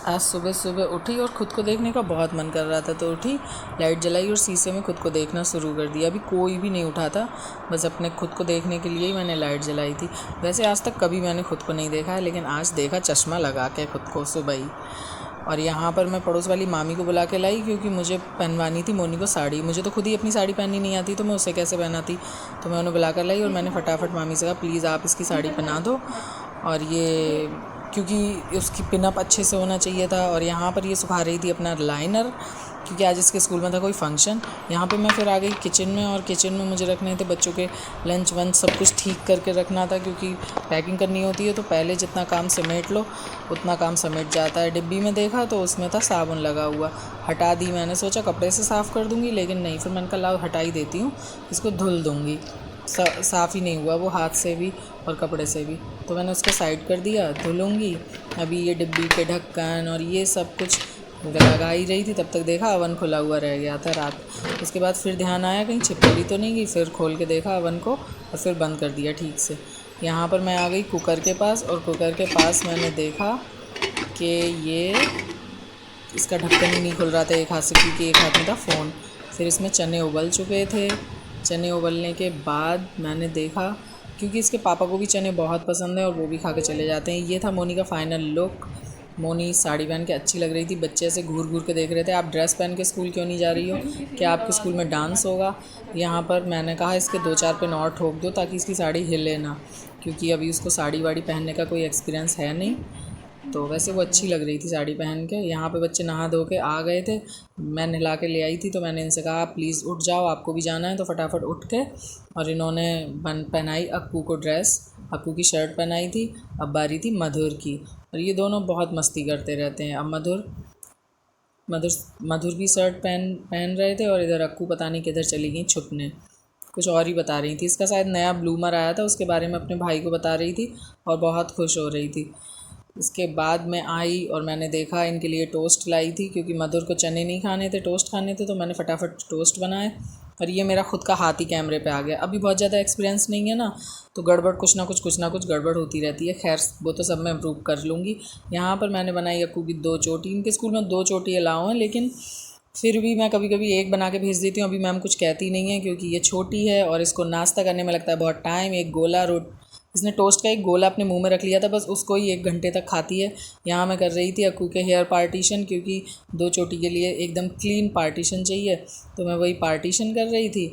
आज सुबह सुबह उठी और ख़ुद को देखने का बहुत मन कर रहा था, तो उठी, लाइट जलाई और शीशे में ख़ुद को देखना शुरू कर दिया। अभी कोई भी नहीं उठा था, बस अपने ख़ुद को देखने के लिए ही मैंने लाइट जलाई थी। वैसे आज तक कभी मैंने ख़ुद को नहीं देखा है, लेकिन आज देखा चश्मा लगा के ख़ुद को सुबह ही। और यहाँ पर मैं पड़ोस वाली मामी को बुला के लाई, क्योंकि मुझे पहनवानी थी मोनी को साड़ी। मुझे तो खुद ही अपनी साड़ी पहननी नहीं आती, तो मैं उसे कैसे पहनाती। तो मैं उन्हें बुला कर लाई और मैंने फटाफट मामी से कहा, प्लीज़ आप इसकी साड़ी पहना दो। और ये क्योंकि उसकी पिनअप अच्छे से होना चाहिए था। और यहाँ पर ये सुखा रही थी अपना लाइनर, क्योंकि आज इसके स्कूल में था कोई फंक्शन। यहाँ पे मैं फिर आ गई किचन में, और किचन में मुझे रखने थे बच्चों के लंच वंच सब कुछ ठीक करके रखना था, क्योंकि पैकिंग करनी होती है तो पहले जितना काम समेट लो उतना काम समेट जाता है। डिब्बी में देखा तो उसमें था साबुन लगा हुआ, हटा दी। मैंने सोचा कपड़े से साफ़ कर दूँगी, लेकिन नहीं, फिर मैंने कहा लाओ हटा ही देती हूँ, इसको धुल दूँगी। साफ़ ही नहीं हुआ वो, हाथ से भी और कपड़े से भी। तो मैंने उसको साइड कर दिया, धुलूँगी। अभी ये डिब्बी के ढक्कन और ये सब कुछ लगा ही रही थी, तब तक देखा अवन खुला हुआ रह गया था रात। उसके बाद फिर ध्यान आया कहीं छिपकली तो नहीं गई, फिर खोल के देखा अवन को और फिर बंद कर दिया ठीक से। यहाँ पर मैं आ गई कुकर के पास, और कुकर के पास मैंने देखा कि ये इसका ढक्कन ही नहीं खुल रहा था एक हाथ से, क्योंकि एक हाथ में था फ़ोन। फिर इसमें चने उबल चुके थे। चने उबलने के बाद मैंने देखा, क्योंकि इसके पापा को भी चने बहुत पसंद है और वो भी खा के चले जाते हैं। ये था मोनी का फ़ाइनल लुक। मोनी साड़ी पहन के अच्छी लग रही थी। बच्चे ऐसे घूर घूर के देख रहे थे, आप ड्रेस पहन के स्कूल क्यों नहीं जा रही हो, क्या आपके स्कूल में डांस होगा। यहाँ पर मैंने कहा इसके 2-4 पिन और ठोक दो ताकि इसकी साड़ी हिले ना, क्योंकि अभी उसको साड़ी वाड़ी पहनने का कोई एक्सपीरियंस है नहीं। तो वैसे वो अच्छी लग रही थी साड़ी पहन के। यहाँ पे बच्चे नहा धो के आ गए थे, मैं नहला के ले आई थी, तो मैंने इनसे कहा प्लीज़ उठ जाओ, आपको भी जाना है। तो फटाफट उठ के और इन्होंने पहनाई अक्कू को ड्रेस। अक्कू की शर्ट पहनाई थी, अब बारी थी मधुर की। और ये दोनों बहुत मस्ती करते रहते हैं। अब मधुर मधुर मधुर की शर्ट पहन रहे थे, और इधर अक्कू पता नहीं किधर चली गई छुपने, कुछ और ही बता रही थी। इसका शायद नया ब्लूमर आया था, उसके बारे में अपने भाई को बता रही थी और बहुत खुश हो रही थी। इसके बाद मैं आई और मैंने देखा इनके लिए टोस्ट लाई थी, क्योंकि मधुर को चने नहीं खाने थे, टोस्ट खाने थे। तो मैंने फटाफट टोस्ट बनाए, और ये मेरा खुद का हाथ ही कैमरे पे आ गया। अभी बहुत ज़्यादा एक्सपीरियंस नहीं है ना, तो गड़बड़ कुछ ना कुछ गड़बड़ होती रहती है। खैर वो तो सब मैं इम्प्रूव कर लूँगी। यहाँ पर मैंने बनाई अक्कू की 2 चोटी। इनके स्कूल में 2 चोटी अलाउ हैं, लेकिन फिर भी मैं कभी कभी एक बना के भेज देती हूँ। अभी मैम कुछ कहती नहीं है, क्योंकि ये छोटी है और इसको नाश्ता करने में लगता है बहुत टाइम। एक गोला इसने टोस्ट का एक गोला अपने मुंह में रख लिया था, बस उसको ही 1 घंटे तक खाती है। यहाँ मैं कर रही थी अक्कू के हेयर पार्टीशन, क्योंकि 2 चोटी के लिए एकदम क्लीन पार्टीशन चाहिए, तो मैं वही पार्टीशन कर रही थी।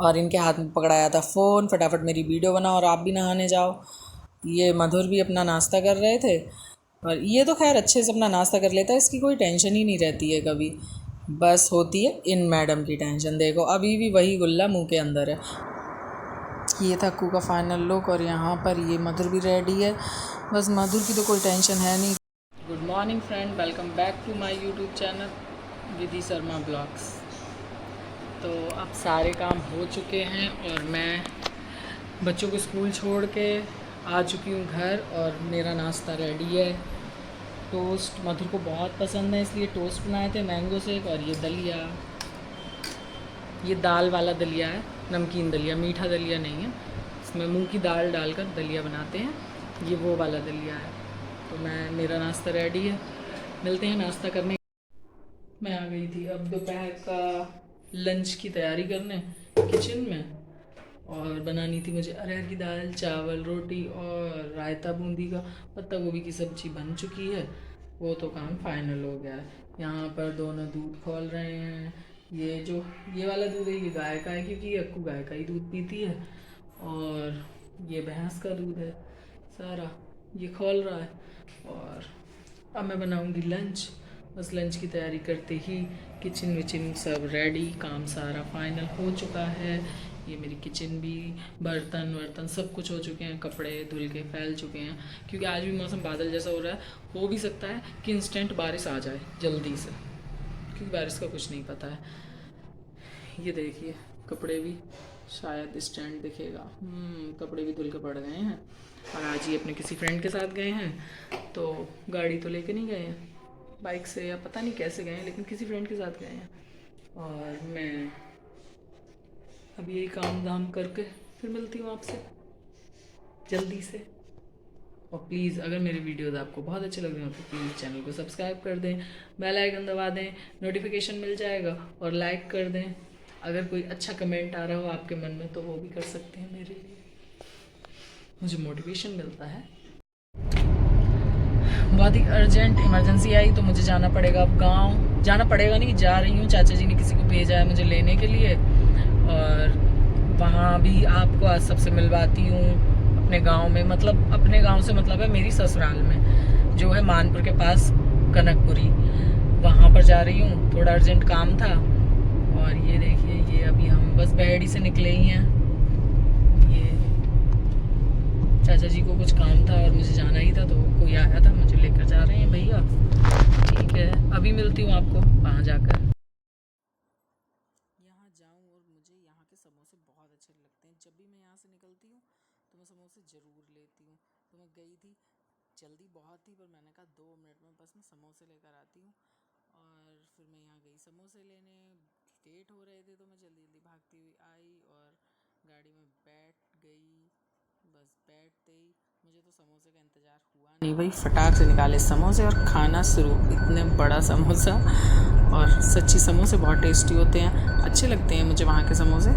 और इनके हाथ में पकड़ाया था फ़ोन, फटाफट मेरी वीडियो बनाओ और आप भी नहाने जाओ। ये मधुर भी अपना नाश्ता कर रहे थे, और ये तो खैर अच्छे से अपना नाश्ता कर लेता है, इसकी कोई टेंशन ही नहीं रहती है कभी। बस होती है इन मैडम की टेंशन। देखो अभी भी वही गुल्ला मुंह के अंदर है। ये था अक्कू का फाइनल लुक, और यहाँ पर ये मधुर भी रेडी है। बस मधुर की तो कोई टेंशन है नहीं। Good morning friend, welcome back to my YouTube channel Vidhi Sharma blogs. तो अब सारे काम हो चुके हैं और मैं बच्चों को स्कूल छोड़ के आ चुकी हूँ घर, और मेरा नाश्ता रेडी है। टोस्ट मधुर को बहुत पसंद है, इसलिए टोस्ट बनाए थे मैंगो शेक। और ये दलिया, ये दाल वाला दलिया है, नमकीन दलिया, मीठा दलिया नहीं है। इसमें मूंग की दाल डालकर दलिया बनाते हैं, ये वो वाला दलिया है। तो मेरा नाश्ता रेडी है, मिलते हैं नाश्ता करने। मैं आ गई थी अब दोपहर का लंच की तैयारी करने किचन में, और बनानी थी मुझे अरहर की दाल, चावल, रोटी और रायता बूंदी का। पत्ता गोभी की सब्ज़ी बन चुकी है, वो तो काम फाइनल हो गया है। यहाँ पर दोनों दूध खोल रहे हैं। ये वाला दूध है, ये गाय का है, क्योंकि अक्कू गाय का ही दूध पीती है। और ये भैंस का दूध है सारा, ये खोल रहा है। और अब मैं बनाऊँगी लंच। बस लंच की तैयारी करते ही किचन विचन सब रेडी, काम सारा फाइनल हो चुका है। ये मेरी किचन भी, बर्तन वर्तन सब कुछ हो चुके हैं, कपड़े धुल के फैल चुके हैं। क्योंकि आज भी मौसम बादल जैसा हो रहा है, हो भी सकता है कि इंस्टेंट बारिश आ जाए जल्दी से, क्योंकि बारिश का कुछ नहीं पता है। ये देखिए कपड़े भी, शायद स्टैंड दिखेगा, कपड़े भी धुल के पड़ गए हैं। और आज ये अपने किसी फ्रेंड के साथ गए हैं, तो गाड़ी तो लेके नहीं गए हैं, बाइक से या पता नहीं कैसे गए हैं, लेकिन किसी फ्रेंड के साथ गए हैं। और मैं अब यही काम धाम करके फिर मिलती हूँ आपसे जल्दी से। और प्लीज़ अगर मेरे वीडियोस आपको बहुत अच्छे लग रहे हो तो प्लीज़ चैनल को सब्सक्राइब कर दें, बेल आइकन दबा दें, नोटिफिकेशन मिल जाएगा, और लाइक कर दें। अगर कोई अच्छा कमेंट आ रहा हो आपके मन में तो वो भी कर सकते हैं मेरे लिए, मुझे मोटिवेशन मिलता है। बहुत ही अर्जेंट इमरजेंसी आई तो मुझे जाना पड़ेगा अब गांव। जाना पड़ेगा नहीं, जा रही हूँ, चाचा जी ने किसी को भेजा है मुझे लेने के लिए, और वहाँ भी आपको आज सबसे मिलवाती हूँ अपने गांव में। मतलब अपने गांव से मतलब है मेरी ससुराल में, जो है मानपुर के पास कनकपुरी, वहाँ पर जा रही हूँ। थोड़ा अर्जेंट काम था। और ये देखिए, ये अभी हम बस बैड़ी से निकले ही हैं। ये चाचा जी को कुछ काम था और मुझे जाना ही था, तो कोई आया था, मुझे लेकर जा रहे हैं भैया। ठीक है, अभी मिलती हूँ आपको वहाँ जाकर। यहाँ जाऊँ और मुझे यहाँ के समोसे बहुत अच्छे लगते हैं। जब भी मैं यहाँ से निकलती हूँ तो मैं समोसे ज़रूर लेती हूँ। तो मैं गई थी, जल्दी बहुत थी, पर मैंने कहा 2 मिनट में बस मैं समोसे लेकर आती हूँ। और फिर मैं यहाँ गई समोसे लेने। लेट हो रहे थे तो मैं जल्दी जल्दी भागती हुई आई और गाड़ी में बैठ गई। बस बैठते ही मुझे तो समोसे का इंतज़ार हुआ नहीं भाई, फटाक से निकाले समोसे और खाना शुरू। इतने बड़ा समोसा, और सच्ची समोसे बहुत टेस्टी होते हैं, अच्छे लगते हैं मुझे वहाँ के समोसे,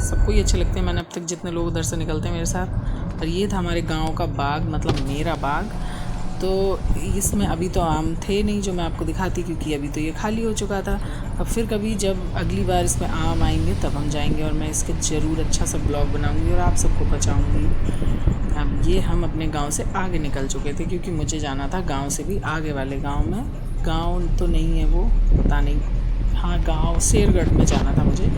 सबको ही अच्छे लगते हैं। मैंने अब तक जितने लोग उधर से निकलते हैं मेरे साथ। और ये था हमारे गांव का बाग, मतलब मेरा बाग। तो इसमें अभी तो आम थे नहीं जो मैं आपको दिखाती, क्योंकि अभी तो ये खाली हो चुका था। अब फिर कभी जब अगली बार इसमें आम आएंगे तब हम जाएंगे, और मैं इसके ज़रूर अच्छा सा ब्लॉग बनाऊंगी और आप सबको बचाऊंगी। अब ये हम अपने गांव से आगे निकल चुके थे, क्योंकि मुझे जाना था गांव से भी आगे वाले गांव में। गांव तो नहीं है वो, पता नहीं, हाँ गांव शेरगढ़ में जाना था मुझे,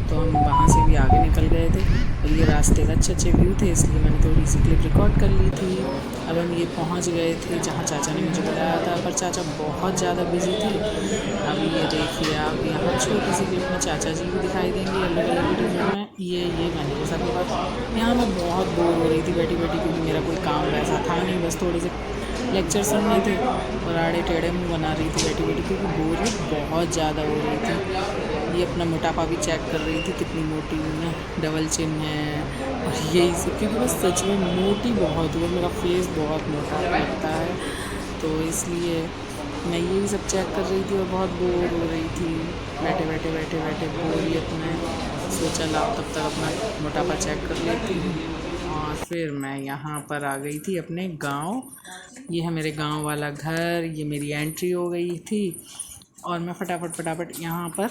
तो हम वहाँ से भी आगे निकल गए थे। और ये रास्ते का अच्छे व्यू थे, इसलिए मैंने थोड़ी सी क्लिप रिकॉर्ड कर ली थी। अब हम ये पहुँच गए थे जहाँ चाचा ने मुझे बताया था, पर चाचा बहुत ज़्यादा बिजी थे। अब ये देखिए आप, यहाँ छोटी सी क्लिप में चाचा जी भी दिखाई देंगे अलग अलग वीडियो में। ये मैंने जैसा कि बात, यहाँ मैं बहुत बोर हो रही थी बैठी बैठी, क्योंकि मेरा कोई काम वैसा था नहीं, बस थोड़े से लेक्चर सुनने थे और आड़े टेढ़े मुँह बना रही थी बैठी बैठी, क्योंकि बोरियत बहुत ज़्यादा हो रही थी। ये अपना मोटापा भी चेक कर रही थी, कितनी मोटी हूँ मैं, डबल चिन है और यही सब, क्योंकि मैं सच में मोटी बहुत हूँ, मेरा फेस बहुत मोटा लगता है, तो इसलिए मैं यही सब चेक कर रही थी और बहुत बोर हो रही थी बैठे बैठे बोरियत में। सोचा लाओ तब तक अपना मोटापा चेक कर लेती हूँ। और फिर मैं यहाँ पर आ गई थी अपने गांव। ये है मेरे गांव वाला घर, ये मेरी एंट्री हो गई थी। और मैं फटाफट यहाँ पर,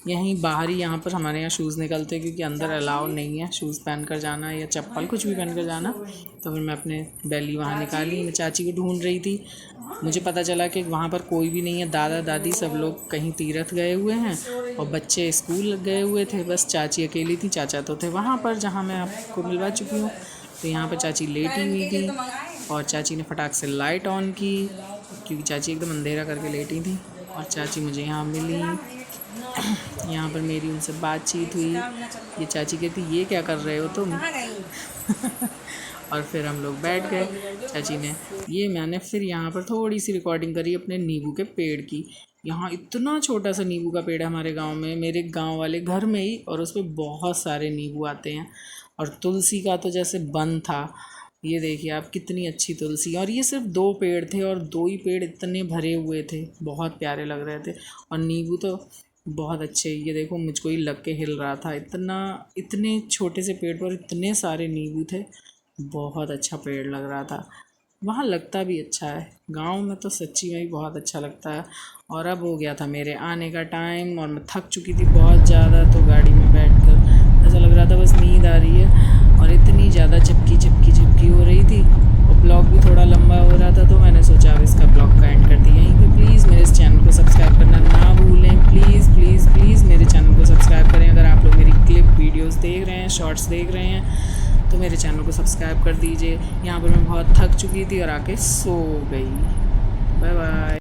यहीं बाहर ही यहाँ पर हमारे यहाँ शूज़ निकलते हैं, क्योंकि अंदर अलाउ नहीं है शूज़ पहन कर जाना या चप्पल कुछ भी पहन कर जाना। तो फिर मैं अपने बैली वहाँ निकाली। मैं चाची को ढूंढ रही थी, मुझे पता चला कि वहाँ पर कोई भी नहीं है, दादा दादी सब लोग कहीं तीर्थ गए हुए हैं और बच्चे स्कूल गए हुए थे, बस चाची अकेली थी। चाचा तो थे वहाँ पर जहाँ मैं आपको मिलवा चुकी हूँ। तो यहाँ पर चाची लेटी हुई थी और चाची ने फटाक से लाइट ऑन की, क्योंकि चाची एकदम अंधेरा करके लेटी थी। और चाची मुझे यहाँ मिली, यहाँ पर मेरी उनसे बातचीत हुई। ये चाची कहती ये क्या कर रहे हो तुम और फिर हम लोग बैठ गए। चाची ने मैंने फिर यहाँ पर थोड़ी सी रिकॉर्डिंग करी अपने नींबू के पेड़ की। यहाँ इतना छोटा सा नींबू का पेड़ है हमारे गांव में, मेरे गांव वाले घर में ही, और उस पर बहुत सारे नींबू आते हैं। और तुलसी का तो जैसे वन था, ये देखिए आप कितनी अच्छी तुलसी। और ये सिर्फ 2 पेड़ थे और 2 ही पेड़ इतने भरे हुए थे, बहुत प्यारे लग रहे थे। और नींबू तो बहुत अच्छे, ये देखो मुझको ही लग के हिल रहा था, इतने छोटे से पेड़ पर इतने सारे नींबू थे, बहुत अच्छा पेड़ लग रहा था। वहाँ लगता भी अच्छा है, गांव में तो सच्ची में ही बहुत अच्छा लगता है। और अब हो गया था मेरे आने का टाइम और मैं थक चुकी थी बहुत ज़्यादा, तो गाड़ी में बैठकर ऐसा लग रहा था बस नींद आ रही है। और इतनी ज़्यादा झपकी हो रही थी और ब्लॉग भी थोड़ा लंबा हो रहा था, तो मैंने सोचा अब इसका ब्लॉग का एंड कर दिया यहीं पे। प्लीज़ मेरे इस चैनल को सब्सक्राइब करना ना भूलें, प्लीज़ मेरे चैनल को सब्सक्राइब करें। अगर आप लोग मेरी क्लिप वीडियोज़ देख रहे हैं, शॉर्ट्स देख रहे हैं, तो मेरे चैनल को सब्सक्राइब कर दीजिए। यहाँ पर मैं बहुत थक चुकी थी और आके सो गई। Bye bye.